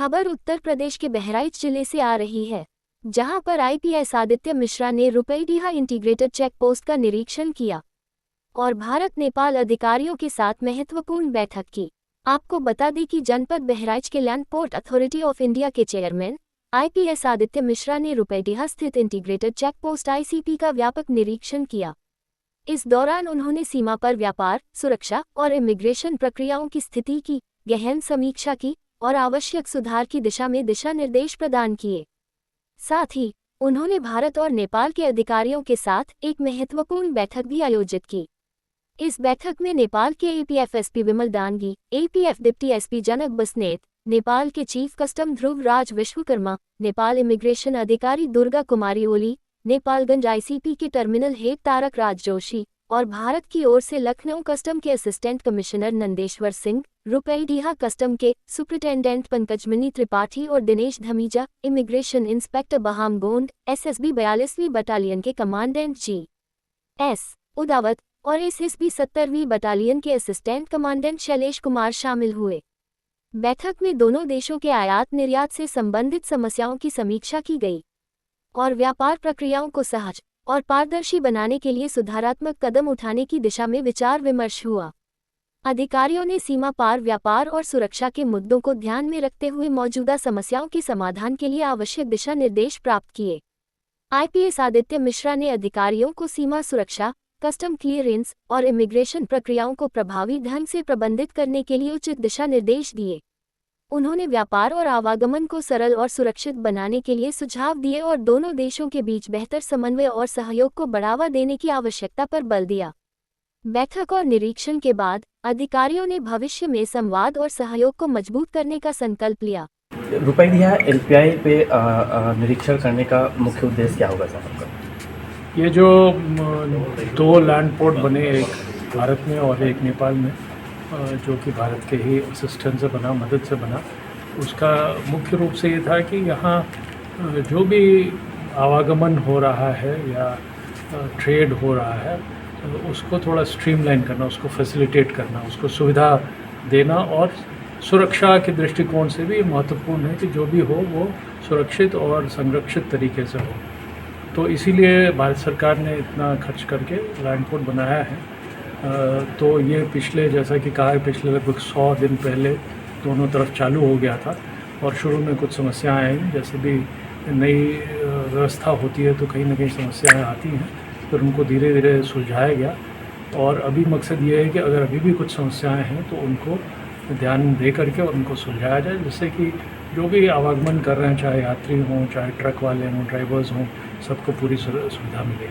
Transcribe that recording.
खबर उत्तर प्रदेश के बहराइच जिले से आ रही है, जहां पर आईपीएस आदित्य मिश्रा ने रुपईडीहा इंटीग्रेटेड चेक पोस्ट का निरीक्षण किया और भारत नेपाल अधिकारियों के साथ महत्वपूर्ण बैठक की। आपको बता दें कि जनपद बहराइच के land port authority of India के चेयरमैन आईपीएस आदित्य मिश्रा ने रुपईडीहा स्थित इंटीग्रेटेड चेक पोस्ट आईसीपी का व्यापक निरीक्षण किया। इस दौरान उन्होंने सीमा पर व्यापार, सुरक्षा और इमिग्रेशन प्रक्रियाओं की स्थिति की गहन समीक्षा की और आवश्यक सुधार की दिशा में दिशा निर्देश प्रदान किए। साथ ही उन्होंने भारत और नेपाल के अधिकारियों के साथ एक महत्वपूर्ण बैठक भी आयोजित की। इस बैठक में नेपाल के APF SP Vimal Dangi, APF deputy SP Janak Basnet, Nepal के chief custom Dhruv Raj Vishwakarma, Nepal immigration अधिकारी दुर्गा कुमारी ओली, नेपालगंज आईसीपी के टर्मिनल हेड तारक राज जोशी और भारत की ओर से लखनऊ कस्टम के assistant commissioner Nandeshwar Singh, Rupaidiha custom के सुपरिटेंडेंट पंकजमणि त्रिपाठी और Dinesh Dhamija, immigration inspector Baham Gond, SSB 42वीं बटालियन के कमांडेंट जी.एस. उदावत और एसएसबी 70वीं बटालियन के असिस्टेंट कमांडेंट शैलेश कुमार शामिल हुए। बैठक में दोनों देशों के आयात निर्यात से संबंधित समस्याओं की समीक्षा की गई और व्यापार प्रक्रियाओं को सहज और पारदर्शी बनाने के लिए सुधारात्मक कदम उठाने की दिशा में विचार विमर्श हुआ। अधिकारियों ने सीमा पार व्यापार और सुरक्षा के मुद्दों को ध्यान में रखते हुए मौजूदा समस्याओं के समाधान के लिए आवश्यक दिशा निर्देश प्राप्त किए। आईपीएस आदित्य मिश्रा ने अधिकारियों को सीमा सुरक्षा, कस्टम क्लियरेंस और इमिग्रेशन प्रक्रियाओं को प्रभावी ढंग से प्रबंधित करने के लिए उचित दिशा निर्देश दिए। उन्होंने व्यापार और आवागमन को सरल और सुरक्षित बनाने के लिए सुझाव दिए और दोनों देशों के बीच बेहतर समन्वय और सहयोग को बढ़ावा देने की आवश्यकता पर बल दिया। बैठक और निरीक्षण के बाद अधिकारियों ने भविष्य में संवाद और सहयोग को मजबूत करने का संकल्प लिया। रुपईडीहा एलपीआई पे निरीक्षण करने का मुख्य उद्देश्य क्या होगा साहब आपका? ये जो 2 लैंड पोर्ट बने, एक भारत में और एक नेपाल में, जो कि भारत के ही असिस्टेंस से बना, मदद से बना, उसका मुख्य रूप से ये था कि यहाँ जो भी आवागमन हो रहा है या ट्रेड हो रहा है उसको थोड़ा स्ट्रीमलाइन करना, उसको फैसिलिटेट करना, उसको सुविधा देना और सुरक्षा के दृष्टिकोण से भी महत्वपूर्ण है कि जो भी हो वो सुरक्षित और संरक्षित तरीके से हो। तो इसीलिए भारत सरकार ने इतना खर्च करके लैंड पोर्ट बनाया है। तो ये पिछले, जैसा कि कहा है, पिछले लगभग 100 दिन पहले दोनों तरफ चालू हो गया था और शुरू में कुछ समस्याएं आई। जैसे भी नई व्यवस्था होती है तो कहीं ना कहीं समस्याएं आती हैं, फिर उनको धीरे धीरे सुलझाया गया और अभी मकसद ये है कि अगर अभी भी कुछ समस्याएं हैं तो उनको ध्यान दे करके और उनको सुलझाया जाए, जिससे कि जो भी आवागमन कर रहे हैं, चाहे यात्री हों, चाहे ट्रक वाले हों, ड्राइवर्स हों, सबको पूरी सुविधा मिले।